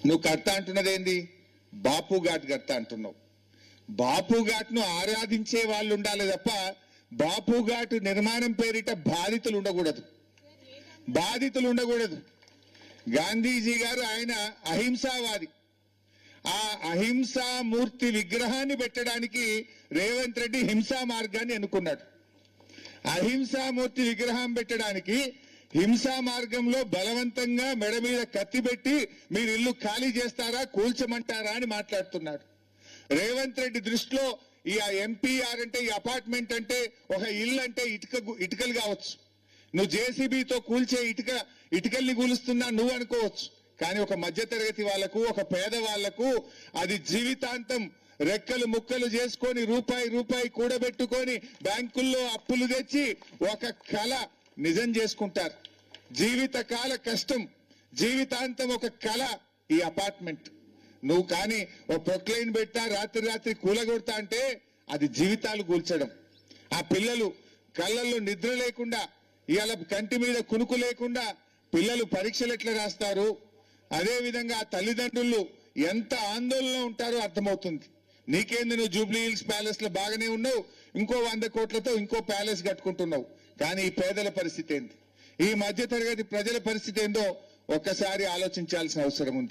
నువ్వు కడతా అంటున్నదేంది? బాపు ఘాట్ కడతా అంటున్నావు. బాపు ఘాట్ ను ఆరాధించే వాళ్ళు ఉండాలి తప్ప బాపు ఘాట్ నిర్మాణం పేరిట బాధితులు ఉండకూడదు. గాంధీజీ గారు ఆయన అహింసావాది. ఆ అహింసామూర్తి విగ్రహాన్ని పెట్టడానికి రేవంత్ రెడ్డి హింసా మార్గాన్ని ఎన్నుకున్నాడు. అహింసామూర్తి విగ్రహం పెట్టడానికి హింసా మార్గంలో బలవంతంగా మెడ మీద కత్తి పెట్టి మీరు ఇల్లు ఖాళీ చేస్తారా, కూల్చమంటారా అని మాట్లాడుతున్నాడు. రేవంత్ రెడ్డి దృష్టిలో ఈ ఎంపీఆర్ అంటే, ఈ అపార్ట్మెంట్ అంటే, ఒక ఇల్లు అంటే ఇటుకలు కావచ్చు. నువ్వు జేసీబీతో కూల్చే ఇటుకల్ని కూలుస్తున్నా నువ్వు అనుకోవచ్చు. కానీ ఒక మధ్యతరగతి వాళ్లకు, ఒక పేద వాళ్లకు అది జీవితాంతం రెక్కలు ముక్కలు చేసుకొని రూపాయి కూడబెట్టుకొని బ్యాంకుల్లో అప్పులు తెచ్చి ఒక కళ నిజం చేసుకుంటారు. జీవితకాల కష్టం, జీవితాంతం ఒక కళ ఈ అపార్ట్మెంట్. నువ్వు కానీ ఓ ప్రొక్లైన్ పెట్టా రాత్రి కూలగొడతా అంటే అది జీవితాలు కూల్చడం. ఆ పిల్లలు కళ్ళల్లో నిద్ర లేకుండా, ఇవాళ కంటి మీద కునుకు లేకుండా పిల్లలు పరీక్షలు ఎట్లా రాస్తారు, అదేవిధంగా ఆ తల్లిదండ్రులు ఎంత ఆందోళనలో ఉంటారో అర్థమవుతుంది. నీకేంది, నువ్వు జూబ్లీ హిల్స్ ప్యాలెస్ లో బాగానే ఉన్నావు, ఇంకో 100 కోట్లతో ఇంకో ప్యాలెస్ కట్టుకుంటున్నావు. కానీ ఈ పేదల పరిస్థితి ఏంది, ఈ మధ్యతరగతి ప్రజల పరిస్థితి ఏందో ఒక్కసారి ఆలోచించాల్సిన అవసరం ఉంది.